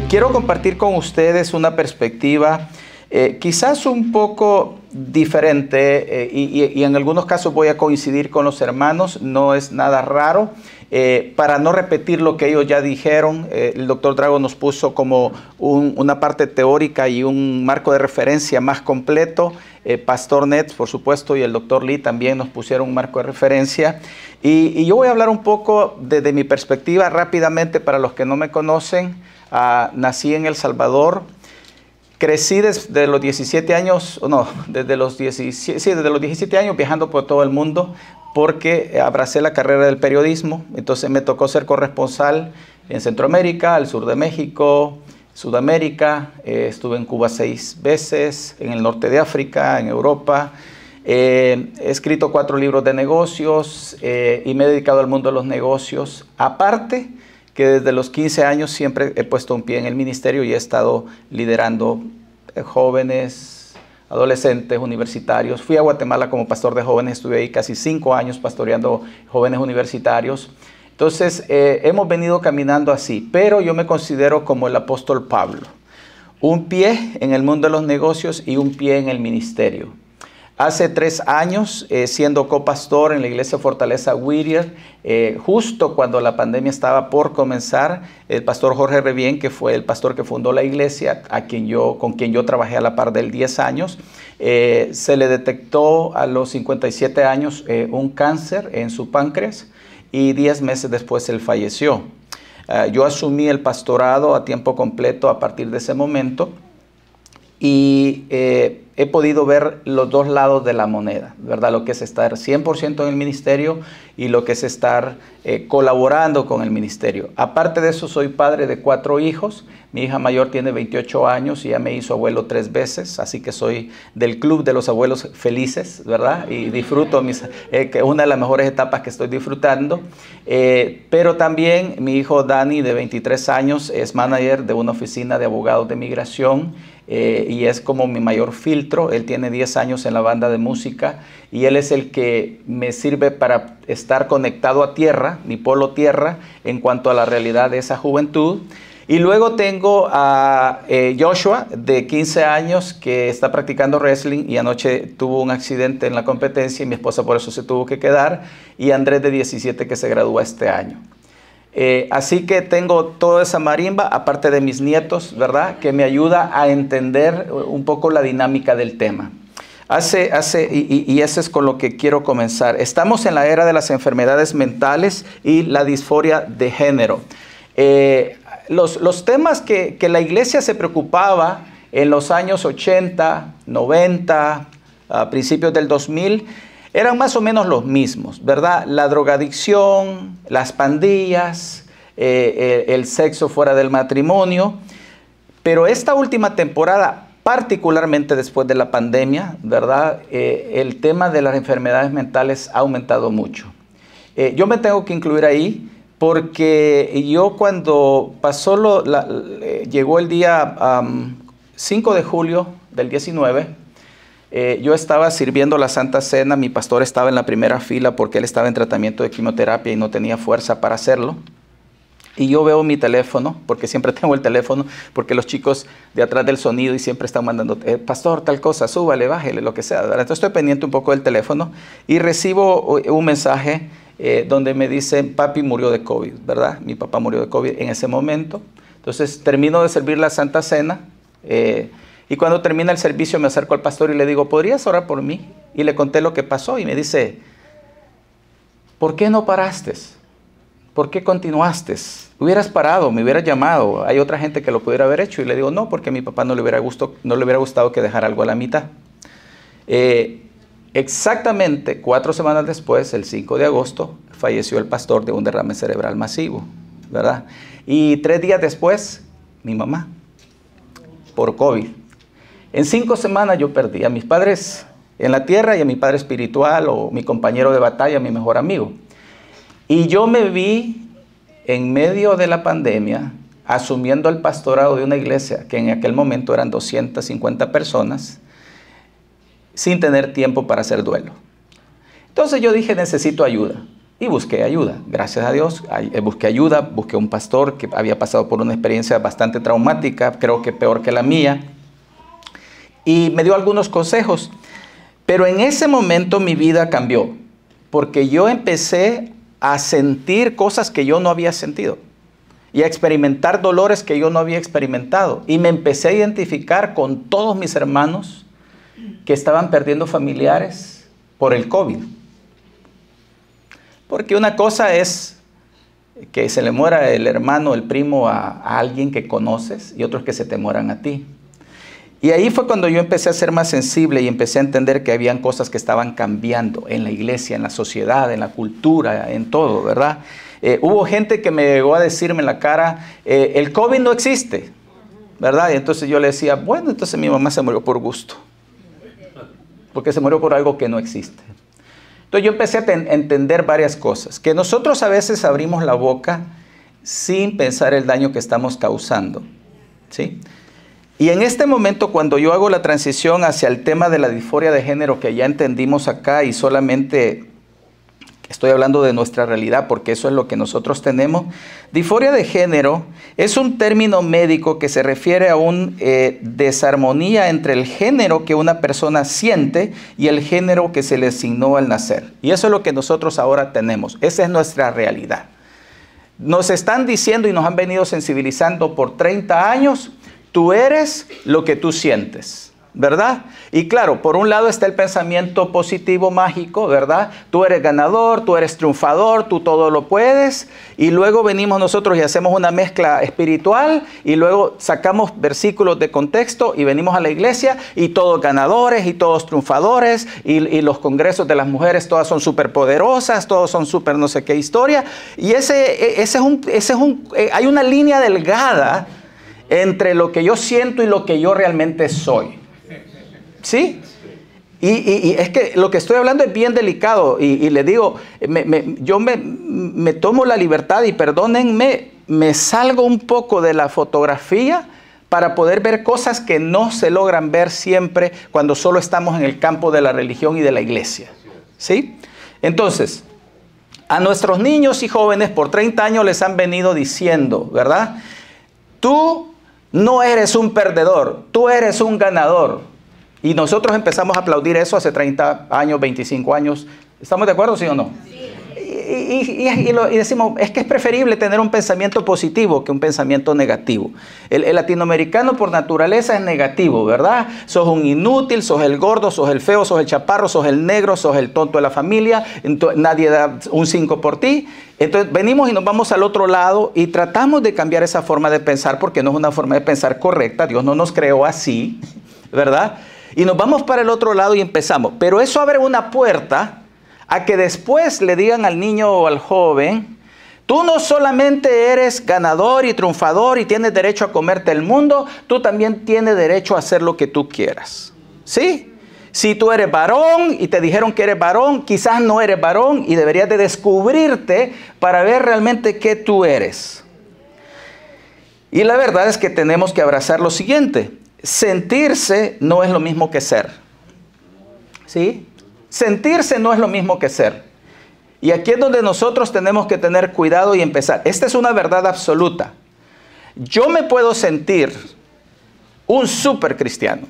Quiero compartir con ustedes una perspectiva quizás un poco diferente y en algunos casos voy a coincidir con los hermanos, no es nada raro. Para no repetir lo que ellos ya dijeron, el doctor Drago nos puso como una parte teórica y un marco de referencia más completo. Pastor Nets, por supuesto, y el doctor Lee también nos pusieron un marco de referencia. Y yo voy a hablar un poco desde mi perspectiva rápidamente para los que no me conocen. Nací en El Salvador. Crecí desde los 17 años, desde los 17 años viajando por todo el mundo porque abracé la carrera del periodismo. Entonces me tocó ser corresponsal en Centroamérica, al sur de México, Sudamérica. Estuve en Cuba 6 veces, en el norte de África, en Europa. He escrito 4 libros de negocios y me he dedicado al mundo de los negocios. Aparte que desde los 15 años siempre he puesto un pie en el ministerio y he estado liderando jóvenes, adolescentes, universitarios. Fui a Guatemala como pastor de jóvenes, estuve ahí casi 5 años pastoreando jóvenes universitarios. Entonces, hemos venido caminando así, pero yo me considero como el apóstol Pablo. Un pie en el mundo de los negocios y un pie en el ministerio. Hace 3 años, siendo copastor en la iglesia Fortaleza Whittier, justo cuando la pandemia estaba por comenzar, el pastor Jorge Revien, que fue el pastor que fundó la iglesia, con quien yo trabajé a la par de él 10 años, se le detectó a los 57 años un cáncer en su páncreas y 10 meses después él falleció. Yo asumí el pastorado a tiempo completo a partir de ese momento y he podido ver los dos lados de la moneda, ¿verdad? Lo que es estar 100% en el ministerio y lo que es estar colaborando con el ministerio. Aparte de eso, soy padre de 4 hijos. Mi hija mayor tiene 28 años y ya me hizo abuelo 3 veces, así que soy del club de los abuelos felices, ¿verdad? Y disfruto, una de las mejores etapas que estoy disfrutando. Pero también mi hijo Dani, de 23 años, es manager de una oficina de abogados de migración. Y es como mi mayor filtro. Él tiene 10 años en la banda de música y él es el que me sirve para estar conectado a tierra, mi polo tierra, en cuanto a la realidad de esa juventud. Y luego tengo a Joshua, de 15 años, que está practicando wrestling y anoche tuvo un accidente en la competencia y mi esposa por eso se tuvo que quedar, y Andrés, de 17, que se gradúa este año. Así que tengo toda esa marimba, aparte de mis nietos, ¿verdad?, que me ayuda a entender un poco la dinámica del tema. Y eso es con lo que quiero comenzar. Estamos en la era de las enfermedades mentales y la disforia de género. Los temas que la iglesia se preocupaba en los años 80, 90, a principios del 2000, eran más o menos los mismos, ¿verdad? La drogadicción, las pandillas, el sexo fuera del matrimonio. Pero esta última temporada, particularmente después de la pandemia, ¿verdad? El tema de las enfermedades mentales ha aumentado mucho. Yo me tengo que incluir ahí porque yo cuando llegó el día 5 de julio del 19, yo estaba sirviendo la Santa Cena. Mi pastor estaba en la primera fila porque él estaba en tratamiento de quimioterapia y no tenía fuerza para hacerlo. Y yo veo mi teléfono, porque siempre tengo el teléfono, porque los chicos de atrás del sonido y siempre están mandando, pastor, tal cosa, súbale, bájele, lo que sea, ¿verdad? Entonces estoy pendiente un poco del teléfono y recibo un mensaje donde me dicen, papi murió de COVID, ¿verdad? Mi papá murió de COVID en ese momento. Entonces termino de servir la Santa Cena. Y cuando termina el servicio me acerco al pastor y le digo, ¿podrías orar por mí? Y le conté lo que pasó y me dice, ¿por qué no paraste? ¿Por qué continuaste? Hubieras parado, me hubieras llamado. Hay otra gente que lo pudiera haber hecho. Y le digo, no, porque a mi papá no le hubiera gustado que dejara algo a la mitad. Exactamente 4 semanas después, el 5 de agosto, falleció el pastor de un derrame cerebral masivo, ¿verdad? Y 3 días después, mi mamá, por COVID. En 5 semanas yo perdí a mis padres en la tierra y a mi padre espiritual, o mi compañero de batalla, mi mejor amigo. Y yo me vi en medio de la pandemia asumiendo el pastorado de una iglesia que en aquel momento eran 250 personas, sin tener tiempo para hacer duelo. Entonces yo dije, necesito ayuda. Y busqué ayuda, gracias a Dios, busqué ayuda, busqué un pastor que había pasado por una experiencia bastante traumática, creo que peor que la mía, y me dio algunos consejos. Pero en ese momento mi vida cambió, porque yo empecé a sentir cosas que yo no había sentido y a experimentar dolores que yo no había experimentado. Y me empecé a identificar con todos mis hermanos que estaban perdiendo familiares por el COVID. Porque una cosa es que se le muera el hermano, el primo a alguien que conoces, y otro es que se te mueran a ti. Y ahí fue cuando yo empecé a ser más sensible y empecé a entender que habían cosas que estaban cambiando en la iglesia, en la sociedad, en la cultura, en todo, ¿verdad? Hubo gente que me llegó a decirme en la cara, el COVID no existe, ¿verdad? Y entonces yo le decía, bueno, entonces mi mamá se murió por gusto, porque se murió por algo que no existe. Entonces yo empecé a entender varias cosas, que nosotros a veces abrimos la boca sin pensar el daño que estamos causando, ¿sí? Y en este momento, cuando yo hago la transición hacia el tema de la disforia de género, que ya entendimos acá y solamente estoy hablando de nuestra realidad porque eso es lo que nosotros tenemos. Disforia de género es un término médico que se refiere a una desarmonía entre el género que una persona siente y el género que se le asignó al nacer. Y eso es lo que nosotros ahora tenemos. Esa es nuestra realidad. Nos están diciendo y nos han venido sensibilizando por 30 años, tú eres lo que tú sientes, ¿verdad? Y claro, por un lado está el pensamiento positivo mágico, ¿verdad? Tú eres ganador, tú eres triunfador, tú todo lo puedes. Y luego venimos nosotros y hacemos una mezcla espiritual y luego sacamos versículos de contexto y venimos a la iglesia y todos ganadores y todos triunfadores y los congresos de las mujeres todas son súper poderosas, todos son súper no sé qué historia. Y hay una línea delgada entre lo que yo siento y lo que yo realmente soy. ¿Sí? Y es que lo que estoy hablando es bien delicado y le digo, yo me tomo la libertad y perdónenme, me salgo un poco de la fotografía para poder ver cosas que no se logran ver siempre cuando solo estamos en el campo de la religión y de la iglesia. ¿Sí? Entonces, a nuestros niños y jóvenes por 30 años les han venido diciendo, ¿verdad? Tú no eres un perdedor, tú eres un ganador. Y nosotros empezamos a aplaudir eso hace 30 años, 25 años. ¿Estamos de acuerdo, sí o no? Sí. Y decimos, es que es preferible tener un pensamiento positivo que un pensamiento negativo. El latinoamericano por naturaleza es negativo, ¿verdad? Sos un inútil, sos el gordo, sos el feo, sos el chaparro, sos el negro, sos el tonto de la familia. Nadie da un 5 por ti. Entonces venimos y nos vamos al otro lado y tratamos de cambiar esa forma de pensar porque no es una forma de pensar correcta. Dios no nos creó así, ¿verdad? Y nos vamos para el otro lado y empezamos. Pero eso abre una puerta a que después le digan al niño o al joven, tú no solamente eres ganador y triunfador y tienes derecho a comerte el mundo, tú también tienes derecho a hacer lo que tú quieras. ¿Sí? Si tú eres varón y te dijeron que eres varón, quizás no eres varón y deberías de descubrirte para ver realmente qué tú eres. Y la verdad es que tenemos que abrazar lo siguiente. Sentirse no es lo mismo que ser. ¿Sí? Sentirse no es lo mismo que ser. Y aquí es donde nosotros tenemos que tener cuidado y empezar. Esta es una verdad absoluta. Yo me puedo sentir un súper cristiano.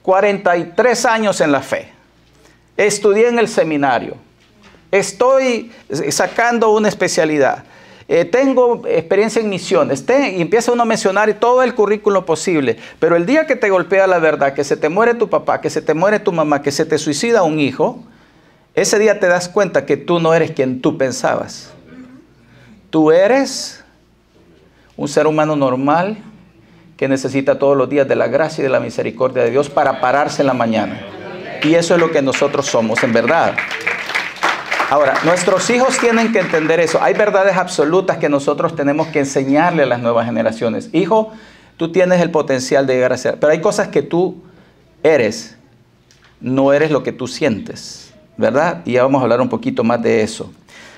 43 años en la fe. Estudié en el seminario. Estoy sacando una especialidad. Tengo experiencia en misiones, y empieza uno a mencionar todo el currículo posible, pero el día que te golpea la verdad, que se te muere tu papá, que se te muere tu mamá, que se te suicida un hijo, ese día te das cuenta que tú no eres quien tú pensabas. Tú eres un ser humano normal que necesita todos los días de la gracia y de la misericordia de Dios para pararse en la mañana. Y eso es lo que nosotros somos, en verdad. Ahora, nuestros hijos tienen que entender eso. Hay verdades absolutas que nosotros tenemos que enseñarle a las nuevas generaciones. Hijo, tú tienes el potencial de llegar a ser, pero hay cosas que tú eres, no eres lo que tú sientes, ¿verdad? Y ya vamos a hablar un poquito más de eso.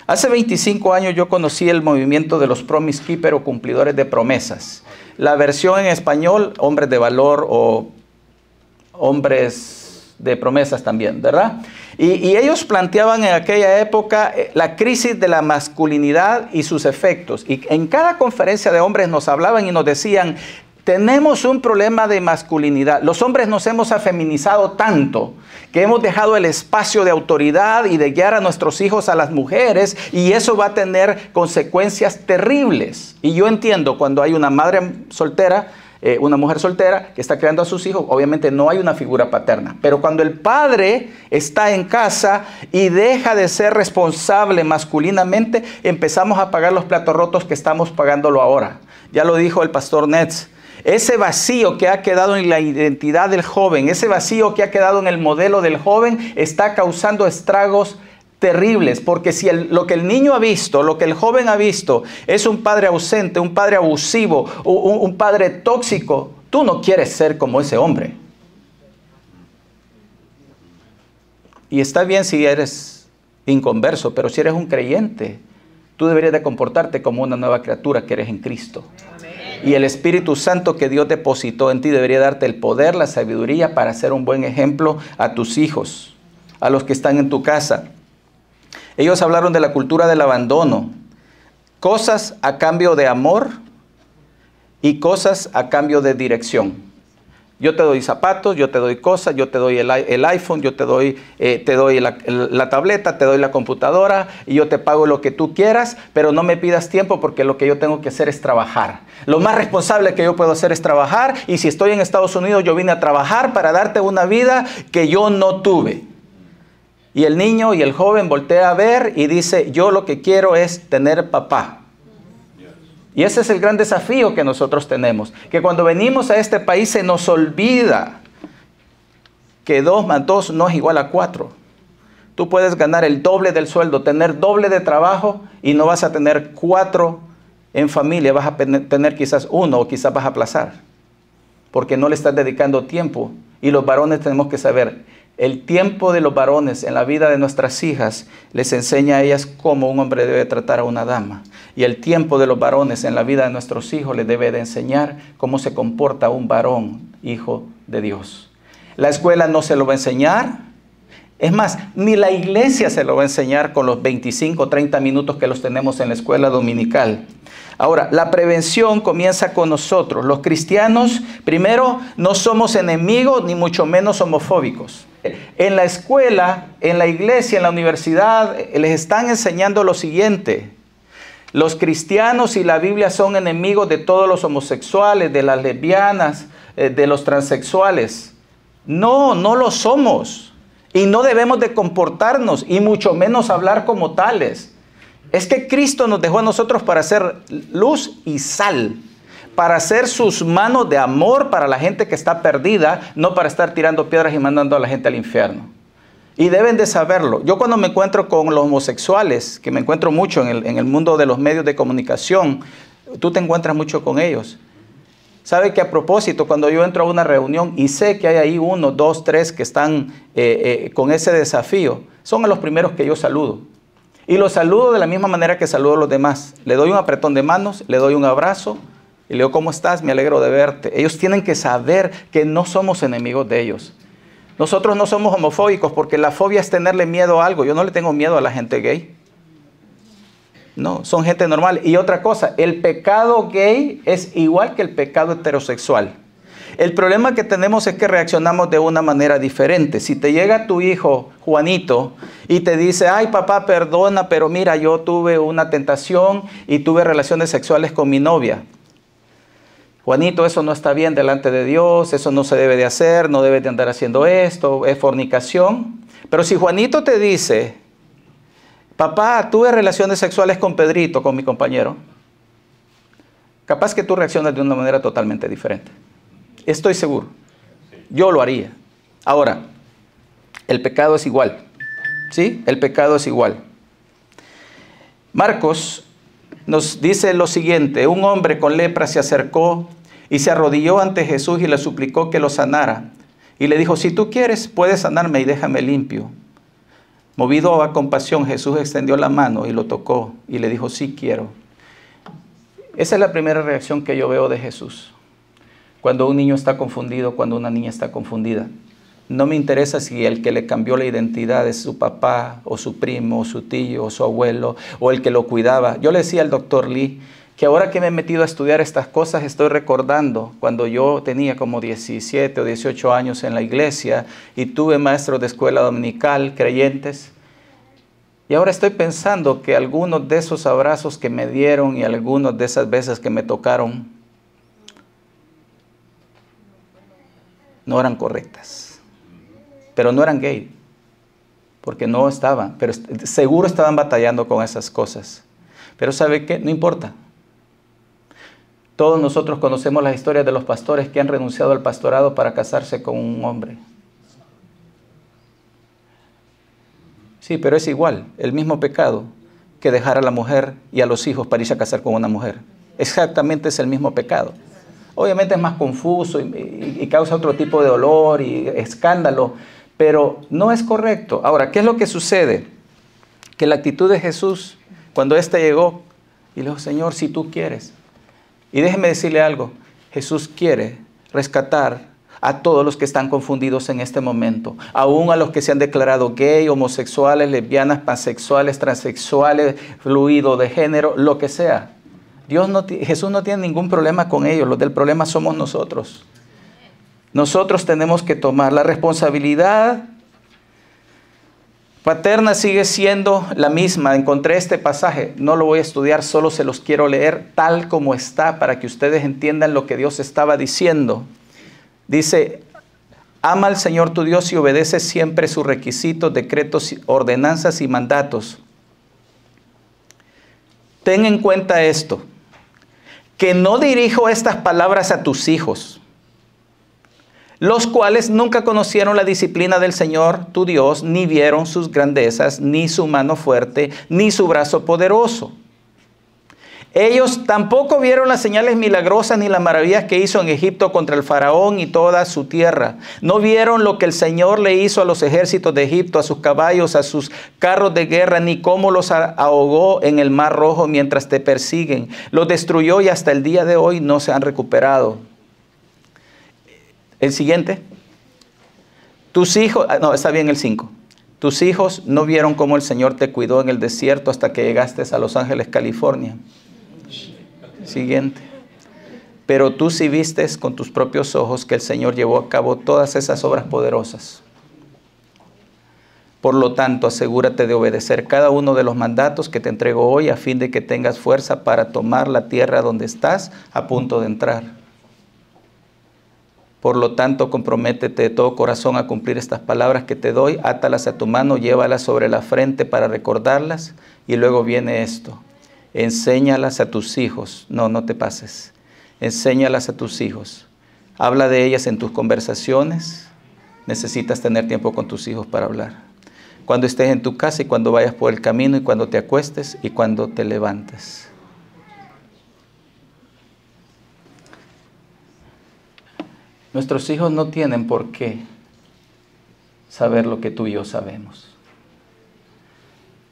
Hace 25 años yo conocí el movimiento de los Promise Keepers o cumplidores de promesas. La versión en español, hombres de valor o hombres de promesas también, ¿verdad? Y ellos planteaban en aquella época la crisis de la masculinidad y sus efectos. Y en cada conferencia de hombres nos hablaban y nos decían, tenemos un problema de masculinidad. Los hombres nos hemos afeminizado tanto que hemos dejado el espacio de autoridad y de guiar a nuestros hijos a las mujeres, y eso va a tener consecuencias terribles. Y yo entiendo cuando hay una madre soltera, una mujer soltera que está criando a sus hijos, obviamente no hay una figura paterna. Pero cuando el padre está en casa y deja de ser responsable masculinamente, empezamos a pagar los platos rotos que estamos pagándolo ahora. Ya lo dijo el pastor Netz. Ese vacío que ha quedado en la identidad del joven, ese vacío que ha quedado en el modelo del joven, está causando estragos terribles, porque si lo que el niño ha visto, lo que el joven ha visto, es un padre ausente, un padre abusivo, un padre tóxico, tú no quieres ser como ese hombre. Y está bien si eres inconverso, pero si eres un creyente, tú deberías de comportarte como una nueva criatura que eres en Cristo. Y el Espíritu Santo que Dios depositó en ti debería darte el poder, la sabiduría para ser un buen ejemplo a tus hijos, a los que están en tu casa. Ellos hablaron de la cultura del abandono. Cosas a cambio de amor y cosas a cambio de dirección. Yo te doy zapatos, yo te doy cosas, yo te doy el iPhone, yo te doy la tableta, te doy la computadora y yo te pago lo que tú quieras, pero no me pidas tiempo porque lo que yo tengo que hacer es trabajar. Lo más responsable que yo puedo hacer es trabajar, y si estoy en Estados Unidos yo vine a trabajar para darte una vida que yo no tuve. Y el niño y el joven voltea a ver y dice, yo lo que quiero es tener papá. Y ese es el gran desafío que nosotros tenemos, que cuando venimos a este país se nos olvida que 2 más 2 no es igual a 4. Tú puedes ganar el doble del sueldo, tener doble de trabajo y no vas a tener 4 en familia, vas a tener quizás 1 o quizás vas a aplazar, porque no le estás dedicando tiempo. Y los varones tenemos que saber, el tiempo de los varones en la vida de nuestras hijas les enseña a ellas cómo un hombre debe tratar a una dama. Y el tiempo de los varones en la vida de nuestros hijos les debe de enseñar cómo se comporta un varón, hijo de Dios. La escuela no se lo va a enseñar. Es más, ni la iglesia se lo va a enseñar con los 25, 30 minutos que los tenemos en la escuela dominical. Ahora, la prevención comienza con nosotros. Los cristianos, primero, no somos enemigos ni mucho menos homofóbicos. En la escuela, en la iglesia, en la universidad, les están enseñando lo siguiente. Los cristianos y la Biblia son enemigos de todos los homosexuales, de las lesbianas, de los transexuales. No, no lo somos. Y no debemos de comportarnos y mucho menos hablar como tales. Es que Cristo nos dejó a nosotros para ser luz y sal, para ser sus manos de amor para la gente que está perdida, no para estar tirando piedras y mandando a la gente al infierno. Y deben de saberlo. Yo cuando me encuentro con los homosexuales, que me encuentro mucho en el mundo de los medios de comunicación, tú te encuentras mucho con ellos. ¿Sabe que a propósito, cuando yo entro a una reunión y sé que hay ahí 1, 2, 3 que están con ese desafío, son a los primeros que yo saludo? Y los saludo de la misma manera que saludo a los demás. Le doy un apretón de manos, le doy un abrazo y le digo, ¿cómo estás? Me alegro de verte. Ellos tienen que saber que no somos enemigos de ellos. Nosotros no somos homofóbicos porque la fobia es tenerle miedo a algo. Yo no le tengo miedo a la gente gay. No, son gente normal. Y otra cosa, el pecado gay es igual que el pecado heterosexual. El problema que tenemos es que reaccionamos de una manera diferente. Si te llega tu hijo, Juanito, y te dice, ay papá, perdona, pero mira, yo tuve una tentación y tuve relaciones sexuales con mi novia. Juanito, eso no está bien delante de Dios, eso no se debe de hacer, no debes de andar haciendo esto, es fornicación. Pero si Juanito te dice, papá, tuve relaciones sexuales con Pedrito, con mi compañero, capaz que tú reaccionas de una manera totalmente diferente. Estoy seguro. Yo lo haría. Ahora, el pecado es igual. ¿Sí? El pecado es igual. Marcos nos dice lo siguiente. Un hombre con lepra se acercó y se arrodilló ante Jesús y le suplicó que lo sanara. Y le dijo, si tú quieres, puedes sanarme y déjame limpio. Movido a compasión, Jesús extendió la mano y lo tocó y le dijo, sí quiero. Esa es la primera reacción que yo veo de Jesús. Cuando un niño está confundido, cuando una niña está confundida. No me interesa si el que le cambió la identidad es su papá, o su primo, o su tío, o su abuelo, o el que lo cuidaba. Yo le decía al doctor Lee que ahora que me he metido a estudiar estas cosas, estoy recordando cuando yo tenía como 17 o 18 años en la iglesia y tuve maestros de escuela dominical, creyentes. Y ahora estoy pensando que algunos de esos abrazos que me dieron y algunas de esas veces que me tocaron no eran correctas. Pero no eran gay, porque no estaban, pero seguro estaban batallando con esas cosas. Pero ¿sabe qué? No importa. Todos nosotros conocemos las historias de los pastores que han renunciado al pastorado para casarse con un hombre. Sí, pero es igual, el mismo pecado que dejar a la mujer y a los hijos para irse a casar con una mujer. Exactamente es el mismo pecado. Obviamente es más confuso y causa otro tipo de dolor y escándalo, pero no es correcto. Ahora, ¿qué es lo que sucede? Que la actitud de Jesús, cuando éste llegó y le dijo, Señor, si tú quieres. Y déjeme decirle algo, Jesús quiere rescatar a todos los que están confundidos en este momento, aún a los que se han declarado gay, homosexuales, lesbianas, pansexuales, transexuales, fluido de género, lo que sea. Jesús no tiene ningún problema con ellos, los del problema somos nosotros. Nosotros tenemos que tomar la responsabilidad paterna, sigue siendo la misma. Encontré este pasaje, no lo voy a estudiar, solo se los quiero leer tal como está para que ustedes entiendan lo que Dios estaba diciendo. Dice, ama al Señor tu Dios y obedece siempre sus requisitos, decretos, ordenanzas y mandatos. Ten en cuenta esto, que no dirijo estas palabras a tus hijos, los cuales nunca conocieron la disciplina del Señor tu Dios, ni vieron sus grandezas, ni su mano fuerte, ni su brazo poderoso. Ellos tampoco vieron las señales milagrosas ni las maravillas que hizo en Egipto contra el faraón y toda su tierra. No vieron lo que el Señor le hizo a los ejércitos de Egipto, a sus caballos, a sus carros de guerra, ni cómo los ahogó en el mar rojo mientras te persiguen. Los destruyó y hasta el día de hoy no se han recuperado. El siguiente. Tus hijos, no, está bien el 5. Tus hijos no vieron cómo el Señor te cuidó en el desierto hasta que llegaste a Los Ángeles, California. Siguiente. Pero tú sí vistes con tus propios ojos que el Señor llevó a cabo todas esas obras poderosas. Por lo tanto, asegúrate de obedecer cada uno de los mandatos que te entrego hoy a fin de que tengas fuerza para tomar la tierra donde estás a punto de entrar. Por lo tanto, comprométete de todo corazón a cumplir estas palabras que te doy, átalas a tu mano, llévalas sobre la frente para recordarlas. Y luego viene esto. Enséñalas a tus hijos. No te pases. Enséñalas a tus hijos. Habla de ellas en tus conversaciones. Necesitas tener tiempo con tus hijos para hablar. Cuando estés en tu casa y cuando vayas por el camino y cuando te acuestes y cuando te levantes. Nuestros hijos no tienen por qué saber lo que tú y yo sabemos.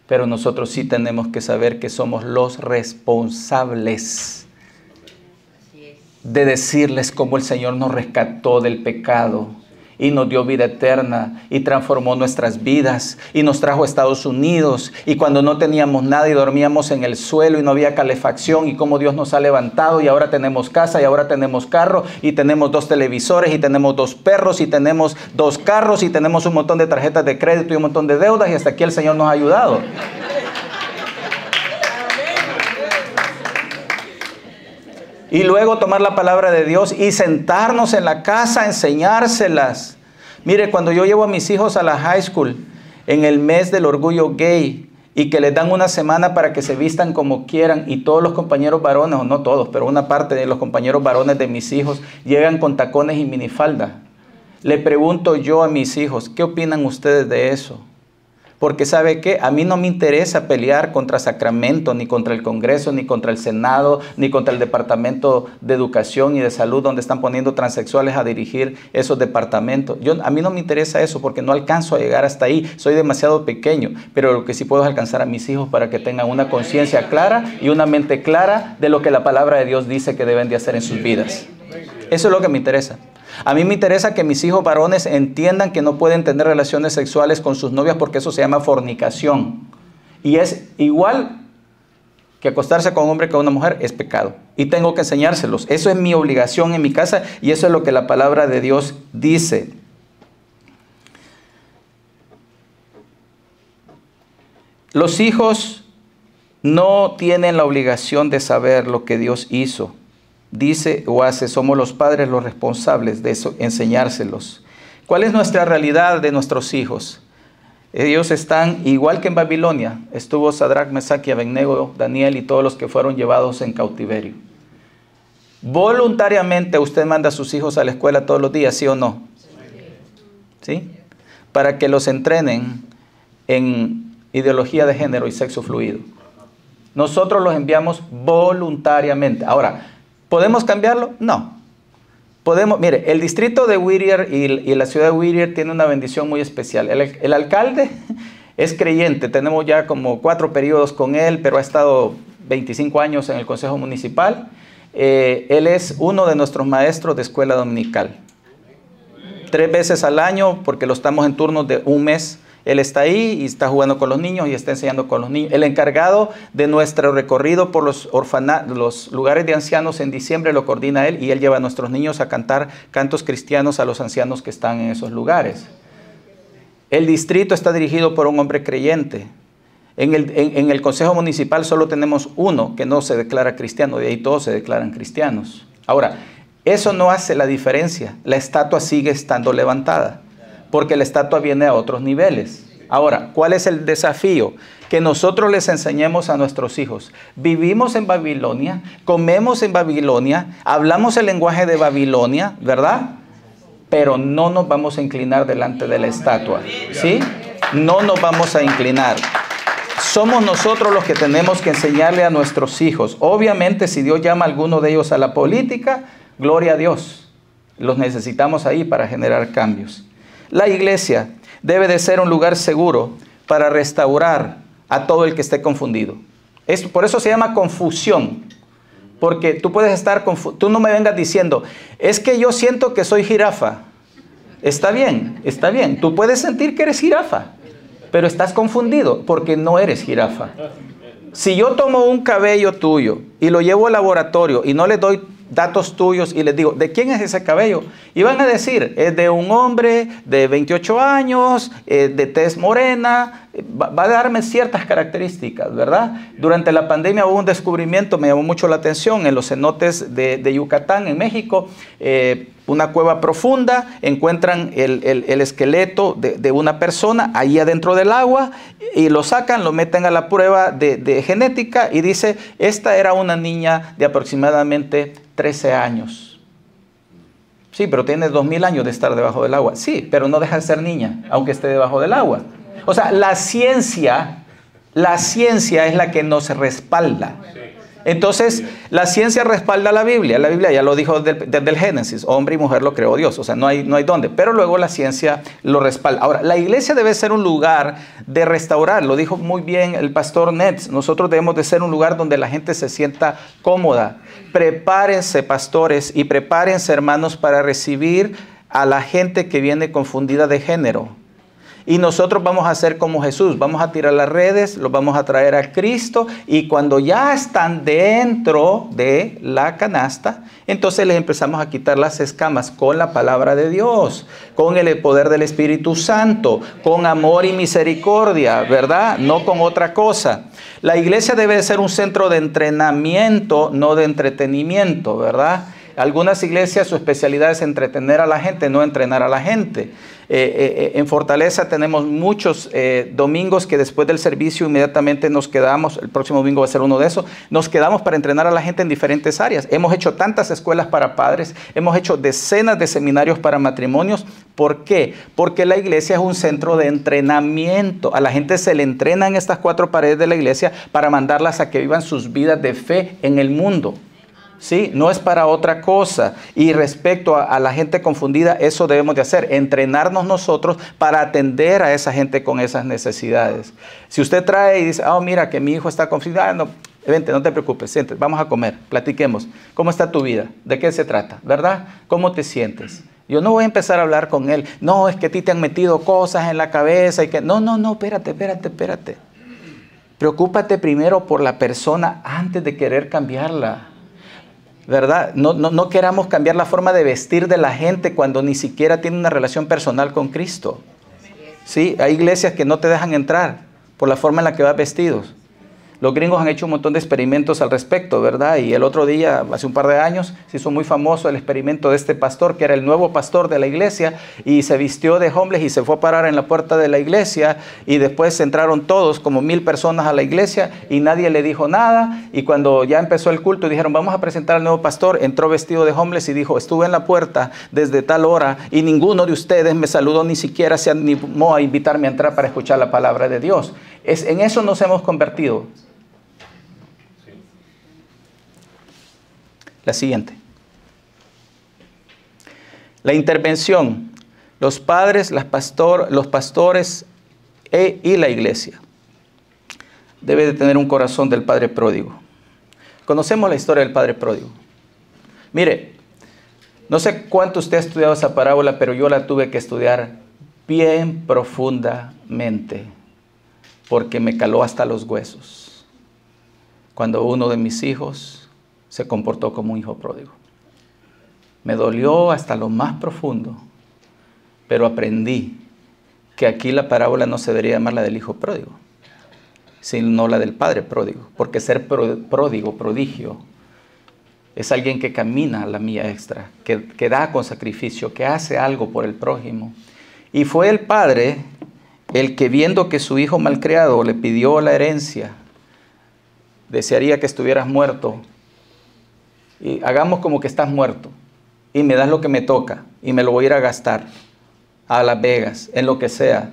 Pero nosotros sí tenemos que saber que somos los responsables de decirles cómo el Señor nos rescató del pecado y nos dio vida eterna y transformó nuestras vidas y nos trajo a Estados Unidos y cuando no teníamos nada y dormíamos en el suelo y no había calefacción y cómo Dios nos ha levantado y ahora tenemos casa y ahora tenemos carro y tenemos 2 televisores y tenemos 2 perros y tenemos 2 carros y tenemos un montón de tarjetas de crédito y un montón de deudas y hasta aquí el Señor nos ha ayudado. Y luego tomar la palabra de Dios y sentarnos en la casa a enseñárselas. Mire, cuando yo llevo a mis hijos a la high school en el mes del orgullo gay y que les dan una semana para que se vistan como quieran y todos los compañeros varones, o no todos, pero una parte de los compañeros varones de mis hijos llegan con tacones y minifalda. Le pregunto yo a mis hijos, ¿qué opinan ustedes de eso? Porque ¿sabe qué? A mí no me interesa pelear contra Sacramento, ni contra el Congreso, ni contra el Senado, ni contra el Departamento de Educación y de Salud, donde están poniendo transexuales a dirigir esos departamentos. A mí no me interesa eso porque no alcanzo a llegar hasta ahí. Soy demasiado pequeño, pero lo que sí puedo es alcanzar a mis hijos para que tengan una conciencia clara y una mente clara de lo que la palabra de Dios dice que deben de hacer en sus vidas. Eso es lo que me interesa. A mí me interesa que mis hijos varones entiendan que no pueden tener relaciones sexuales con sus novias porque eso se llama fornicación. Y es igual que acostarse con un hombre que con una mujer es pecado. Y tengo que enseñárselos. Eso es mi obligación en mi casa y eso es lo que la palabra de Dios dice. Los hijos no tienen la obligación de saber lo que Dios hizo. Dice o hace, somos los padres los responsables de eso, enseñárselos. ¿Cuál es nuestra realidad de nuestros hijos? Ellos están igual que en Babilonia. Estuvo Sadrach, Mesach y Abednego, Daniel y todos los que fueron llevados en cautiverio. Voluntariamente usted manda a sus hijos a la escuela todos los días, ¿sí o no? ¿Sí? Para que los entrenen en ideología de género y sexo fluido. Nosotros los enviamos voluntariamente. Ahora, ¿podemos cambiarlo? No. Podemos, mire, el distrito de Whittier y la ciudad de Whittier tiene una bendición muy especial. El alcalde es creyente, tenemos ya como 4 periodos con él, pero ha estado 25 años en el consejo municipal. Él es uno de nuestros maestros de escuela dominical. 3 veces al año, porque lo estamos en turnos de un mes. Él está ahí y está jugando con los niños y está enseñando con los niños. El encargado de nuestro recorrido por los lugares de ancianos en diciembre lo coordina él y él lleva a nuestros niños a cantar cantos cristianos a los ancianos que están en esos lugares. El distrito está dirigido por un hombre creyente. En el consejo municipal solo tenemos uno que no se declara cristiano, de ahí todos se declaran cristianos. Ahora, eso no hace la diferencia. La estatua sigue estando levantada, porque la estatua viene a otros niveles. Ahora, ¿cuál es el desafío? Que nosotros les enseñemos a nuestros hijos. Vivimos en Babilonia, comemos en Babilonia, hablamos el lenguaje de Babilonia, ¿verdad? Pero no nos vamos a inclinar delante de la estatua, ¿sí? No nos vamos a inclinar. Somos nosotros los que tenemos que enseñarle a nuestros hijos. Obviamente, si Dios llama a alguno de ellos a la política, gloria a Dios. Los necesitamos ahí para generar cambios. La iglesia debe de ser un lugar seguro para restaurar a todo el que esté confundido. Por eso se llama confusión. Porque tú puedes estar confundido. Tú no me vengas diciendo, es que yo siento que soy jirafa. Está bien, está bien. Tú puedes sentir que eres jirafa, pero estás confundido porque no eres jirafa. Si yo tomo un cabello tuyo y lo llevo al laboratorio y no le doy datos tuyos y les digo, ¿de quién es ese cabello? Y van a decir, es de un hombre de 28 años, de tez morena, va a darme ciertas características, ¿verdad? Durante la pandemia hubo un descubrimiento, me llamó mucho la atención, en los cenotes de Yucatán, en México, una cueva profunda, encuentran el esqueleto de una persona ahí adentro del agua y lo sacan, lo meten a la prueba de genética y dice, esta era una niña de aproximadamente 13 años. Sí, pero tiene 2000 años de estar debajo del agua. Sí, pero no deja de ser niña, aunque esté debajo del agua. O sea, la ciencia es la que nos respalda. Entonces, la ciencia respalda la Biblia. La Biblia ya lo dijo desde el Génesis. Hombre y mujer lo creó Dios. O sea, no hay dónde. Pero luego la ciencia lo respalda. Ahora, la iglesia debe ser un lugar de restaurar. Lo dijo muy bien el pastor Netz. Nosotros debemos de ser un lugar donde la gente se sienta cómoda. Prepárense, pastores, y prepárense, hermanos, para recibir a la gente que viene confundida de género. Y nosotros vamos a hacer como Jesús, vamos a tirar las redes, los vamos a traer a Cristo y cuando ya están dentro de la canasta, entonces les empezamos a quitar las escamas con la palabra de Dios, con el poder del Espíritu Santo, con amor y misericordia, ¿verdad? No con otra cosa. La iglesia debe ser un centro de entrenamiento, no de entretenimiento, ¿verdad? Algunas iglesias su especialidad es entretener a la gente, no entrenar a la gente. En Fortaleza tenemos muchos domingos que después del servicio inmediatamente nos quedamos, el próximo domingo va a ser uno de esos, nos quedamos para entrenar a la gente en diferentes áreas. Hemos hecho tantas escuelas para padres, hemos hecho decenas de seminarios para matrimonios. ¿Por qué? Porque la iglesia es un centro de entrenamiento. A la gente se le entrena en estas 4 paredes de la iglesia para mandarlas a que vivan sus vidas de fe en el mundo. ¿Sí? No es para otra cosa. Y respecto a la gente confundida, eso debemos de hacer, entrenarnos nosotros para atender a esa gente con esas necesidades. Si usted trae y dice, mira que mi hijo está confundido, no, vente, no te preocupes, siéntate, vamos a comer, platiquemos. ¿Cómo está tu vida? ¿De qué se trata? ¿Verdad? ¿Cómo te sientes? Yo no voy a empezar a hablar con él. No, es que a ti te han metido cosas en la cabeza y que... No, espérate. Preocúpate primero por la persona antes de querer cambiarla. ¿Verdad? No queramos cambiar la forma de vestir de la gente cuando ni siquiera tiene una relación personal con Cristo. Sí, hay iglesias que no te dejan entrar por la forma en la que vas vestidos. Los gringos han hecho un montón de experimentos al respecto, ¿verdad? Y el otro día, hace un par de años, se hizo muy famoso el experimento de este pastor, que era el nuevo pastor de la iglesia, y se vistió de homeless y se fue a parar en la puerta de la iglesia, y después entraron todos, como 1000 personas a la iglesia, y nadie le dijo nada, y cuando ya empezó el culto, dijeron, vamos a presentar al nuevo pastor, entró vestido de homeless y dijo, estuve en la puerta desde tal hora, y ninguno de ustedes me saludó, ni siquiera se animó a invitarme a entrar para escuchar la palabra de Dios. En eso nos hemos convertido. La siguiente. La intervención. Los padres, los pastores y la iglesia. Debe de tener un corazón del padre pródigo. Conocemos la historia del padre pródigo. Mire, no sé cuánto usted ha estudiado esa parábola, pero yo la tuve que estudiar bien profundamente, porque me caló hasta los huesos. Cuando uno de mis hijos se comportó como un hijo pródigo. Me dolió hasta lo más profundo, pero aprendí que aquí la parábola no se debería llamar la del hijo pródigo, sino la del padre pródigo, porque ser pródigo, prodigio, es alguien que camina la milla extra, que da con sacrificio, que hace algo por el prójimo. Y fue el padre el que, viendo que su hijo malcriado le pidió la herencia, desearía que estuvieras muerto, y hagamos como que estás muerto y me das lo que me toca y me lo voy a ir a gastar a Las Vegas, en lo que sea.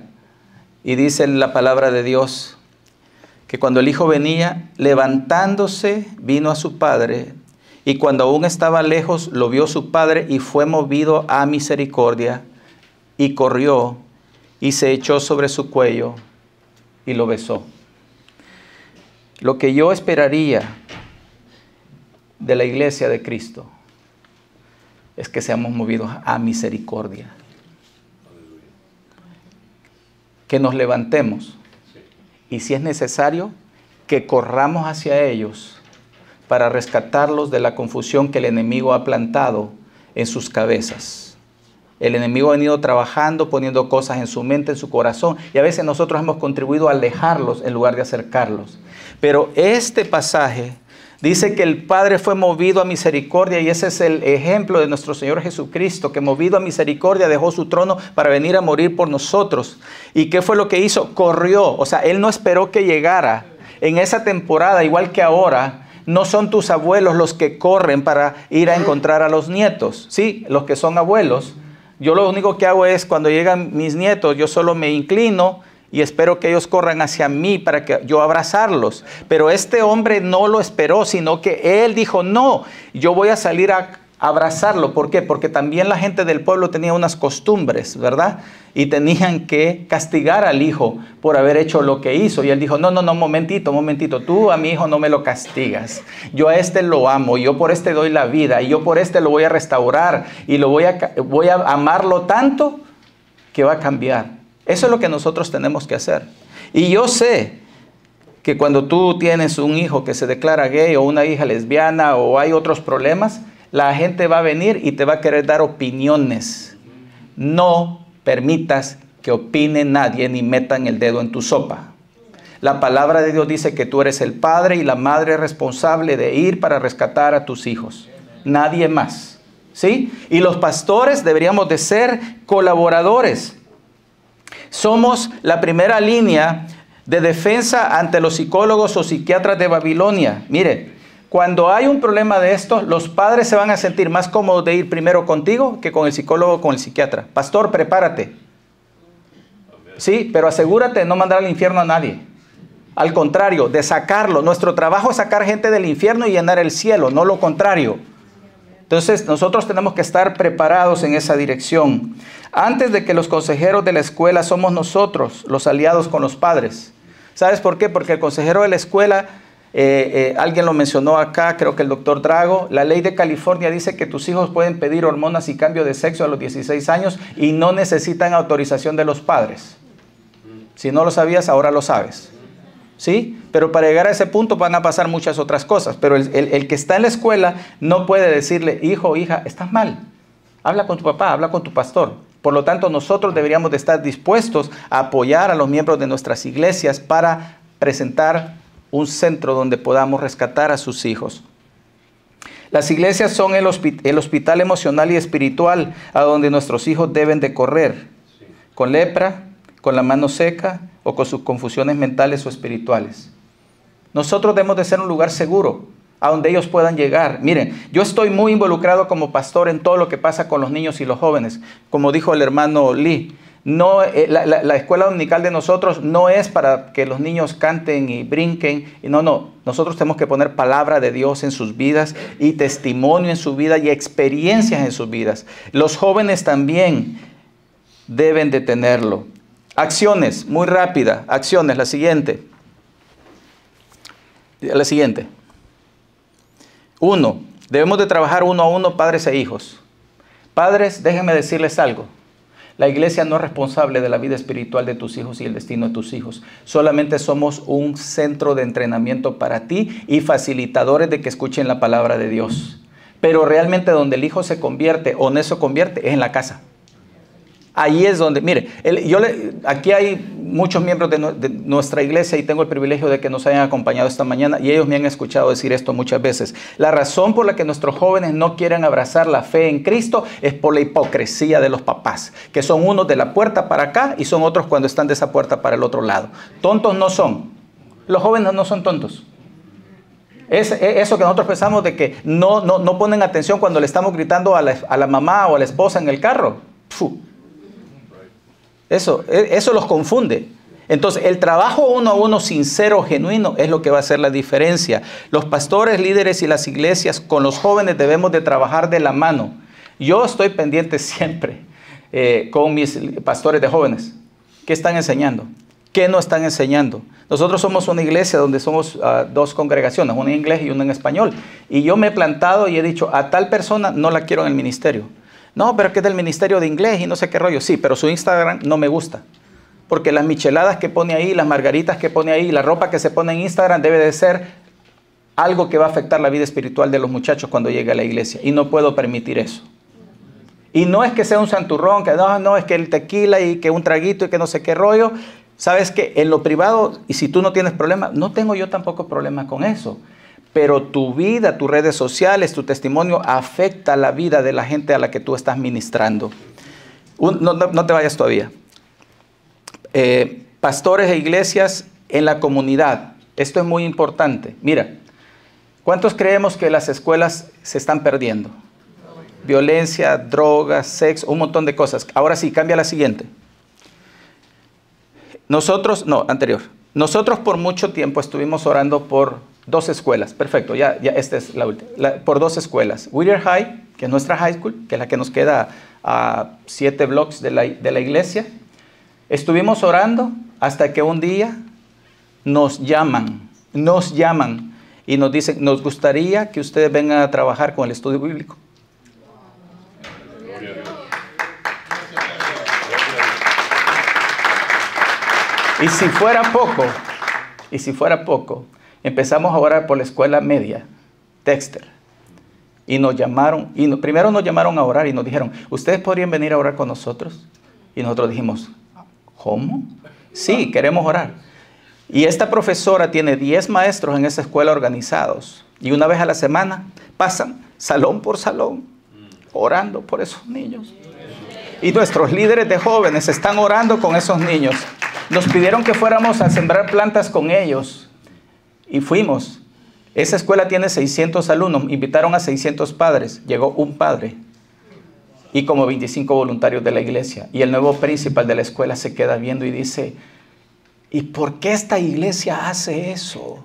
Y dice la palabra de Dios que cuando el hijo venía, levantándose, vino a su padre, y cuando aún estaba lejos, lo vio su padre y fue movido a misericordia, y corrió y se echó sobre su cuello y lo besó. Lo que yo esperaría de la iglesia de Cristo es que seamos movidos a misericordia, que nos levantemos y, si es necesario, que corramos hacia ellos para rescatarlos de la confusión que el enemigo ha plantado en sus cabezas. El enemigo ha venido trabajando, poniendo cosas en su mente, en su corazón, y a veces nosotros hemos contribuido a alejarlos en lugar de acercarlos. Pero este pasaje dice que el Padre fue movido a misericordia, y ese es el ejemplo de nuestro Señor Jesucristo, que movido a misericordia dejó su trono para venir a morir por nosotros. ¿Y qué fue lo que hizo? Corrió. O sea, Él no esperó que llegara. En esa temporada, igual que ahora, no son tus abuelos los que corren para ir a encontrar a los nietos. Sí, los que son abuelos. Yo lo único que hago es, cuando llegan mis nietos, yo solo me inclino y espero que ellos corran hacia mí para que yo abrazarlos. Pero este hombre no lo esperó, sino que él dijo, no, yo voy a salir a abrazarlo. ¿Por qué? Porque también la gente del pueblo tenía unas costumbres, ¿verdad? Y tenían que castigar al hijo por haber hecho lo que hizo. Y él dijo, no, momentito, tú a mi hijo no me lo castigas. Yo a este lo amo, yo por este doy la vida, y yo por este lo voy a restaurar, y voy a amarlo tanto que va a cambiar. Eso es lo que nosotros tenemos que hacer. Y yo sé que cuando tú tienes un hijo que se declara gay, o una hija lesbiana, o hay otros problemas, la gente va a venir y te va a querer dar opiniones. No permitas que opine nadie ni metan el dedo en tu sopa. La palabra de Dios dice que tú eres el padre y la madre responsable de ir para rescatar a tus hijos. Nadie más. ¿Sí? Y los pastores deberíamos de ser colaboradores. Somos la primera línea de defensa ante los psicólogos o psiquiatras de Babilonia. Mire, cuando hay un problema de estos, los padres se van a sentir más cómodos de ir primero contigo que con el psicólogo o con el psiquiatra. Pastor, prepárate. Sí, pero asegúrate de no mandar al infierno a nadie. Al contrario, de sacarlo. Nuestro trabajo es sacar gente del infierno y llenar el cielo, no lo contrario. Entonces, nosotros tenemos que estar preparados en esa dirección. Antes de que los consejeros de la escuela, somos nosotros los aliados con los padres. ¿Sabes por qué? Porque el consejero de la escuela Alguien lo mencionó acá, creo que el doctor Drago. La ley de California dice que tus hijos pueden pedir hormonas y cambio de sexo a los 16 años y no necesitan autorización de los padres. Si no lo sabías, ahora lo sabes. ¿Sí? Pero para llegar a ese punto van a pasar muchas otras cosas. Pero el que está en la escuela no puede decirle, hijo o hija, estás mal. Habla con tu papá, habla con tu pastor. Por lo tanto, nosotros deberíamos de estar dispuestos a apoyar a los miembros de nuestras iglesias para presentar un centro donde podamos rescatar a sus hijos. Las iglesias son el hospital emocional y espiritual a donde nuestros hijos deben de correr, con lepra, con la mano seca o con sus confusiones mentales o espirituales. Nosotros debemos de ser un lugar seguro a donde ellos puedan llegar. Miren, yo estoy muy involucrado como pastor en todo lo que pasa con los niños y los jóvenes. Como dijo el hermano Lee, no, la escuela dominical de nosotros no es para que los niños canten y brinquen. No. Nosotros tenemos que poner palabra de Dios en sus vidas y testimonio en su vida y experiencias en sus vidas. Los jóvenes también deben de tenerlo. Acciones, muy rápida. Acciones, la siguiente. La siguiente. 1. Debemos de trabajar uno a uno, padres e hijos. Padres, déjenme decirles algo. La iglesia no es responsable de la vida espiritual de tus hijos y el destino de tus hijos. Solamente somos un centro de entrenamiento para ti y facilitadores de que escuchen la palabra de Dios. Pero realmente donde el hijo se convierte o no se convierte es en la casa. Ahí es donde, mire, aquí hay muchos miembros de nuestra iglesia y tengo el privilegio de que nos hayan acompañado esta mañana y ellos me han escuchado decir esto muchas veces. La razón por la que nuestros jóvenes no quieren abrazar la fe en Cristo es por la hipocresía de los papás, que son unos de la puerta para acá y son otros cuando están de esa puerta para el otro lado. Tontos no son. Los jóvenes no son tontos. Es eso que nosotros pensamos de que no ponen atención cuando le estamos gritando a la mamá o a la esposa en el carro. Eso los confunde. Entonces, el trabajo uno a uno sincero, genuino, es lo que va a hacer la diferencia. Los pastores, líderes y las iglesias con los jóvenes debemos de trabajar de la mano. Yo estoy pendiente siempre con mis pastores de jóvenes. ¿Qué están enseñando? ¿Qué no están enseñando? Nosotros somos una iglesia donde somos dos congregaciones, una en inglés y una en español. Y yo me he plantado y he dicho, a tal persona no la quiero en el ministerio. No, pero que es del ministerio de inglés y no sé qué rollo. Sí, pero su Instagram no me gusta. Porque las micheladas que pone ahí, las margaritas que pone ahí, la ropa que se pone en Instagram debe de ser algo que va a afectar la vida espiritual de los muchachos cuando llegue a la iglesia. Y no puedo permitir eso. Y no es que sea un santurrón, que no, es que el tequila y que un traguito y que no sé qué rollo. Sabes que en lo privado, y si tú no tienes problema, no tengo yo tampoco problema con eso. Pero tu vida, tus redes sociales, tu testimonio afecta la vida de la gente a la que tú estás ministrando. No te vayas todavía. Pastores e iglesias en la comunidad. Esto es muy importante. Mira, ¿cuántos creemos que las escuelas se están perdiendo? Violencia, drogas, sexo, un montón de cosas. Ahora sí, cambia la siguiente. Nosotros por mucho tiempo estuvimos orando por 2 escuelas. Perfecto, ya esta es la última. Por 2 escuelas. Whittier High, que es nuestra high school, que es la que nos queda a 7 blocks de la iglesia. Estuvimos orando hasta que un día nos llaman y nos dicen, nos gustaría que ustedes vengan a trabajar con el estudio bíblico. Y si fuera poco, empezamos a orar por la escuela media, Dexter. Y nos llamaron, primero nos llamaron a orar y nos dijeron, ¿ustedes podrían venir a orar con nosotros? Y nosotros dijimos, ¿cómo? Sí, queremos orar. Y esta profesora tiene 10 maestros en esa escuela organizados. Y una vez a la semana pasan salón por salón, orando por esos niños. Y nuestros líderes de jóvenes están orando con esos niños. Nos pidieron que fuéramos a sembrar plantas con ellos. Y fuimos. Esa escuela tiene 600 alumnos. Invitaron a 600 padres. Llegó un padre. Y como 25 voluntarios de la iglesia. Y el nuevo principal de la escuela se queda viendo y dice, ¿y por qué esta iglesia hace eso?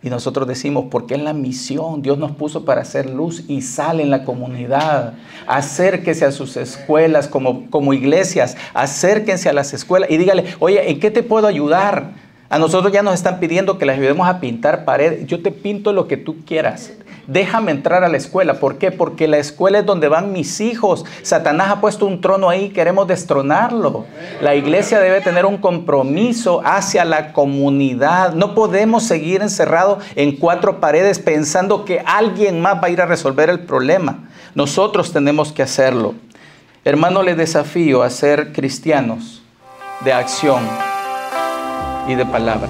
Y nosotros decimos, porque es la misión. Dios nos puso para hacer luz y sal en la comunidad. Acérquese a sus escuelas como iglesias. Acérquense a las escuelas y dígale, oye, ¿en qué te puedo ayudar? A nosotros ya nos están pidiendo que les ayudemos a pintar paredes. Yo te pinto lo que tú quieras. Déjame entrar a la escuela. ¿Por qué? Porque la escuela es donde van mis hijos. Satanás ha puesto un trono ahí, queremos destronarlo. La iglesia debe tener un compromiso hacia la comunidad. No podemos seguir encerrados en 4 paredes pensando que alguien más va a ir a resolver el problema. Nosotros tenemos que hacerlo. Hermano, les desafío a ser cristianos de acción y de palabra.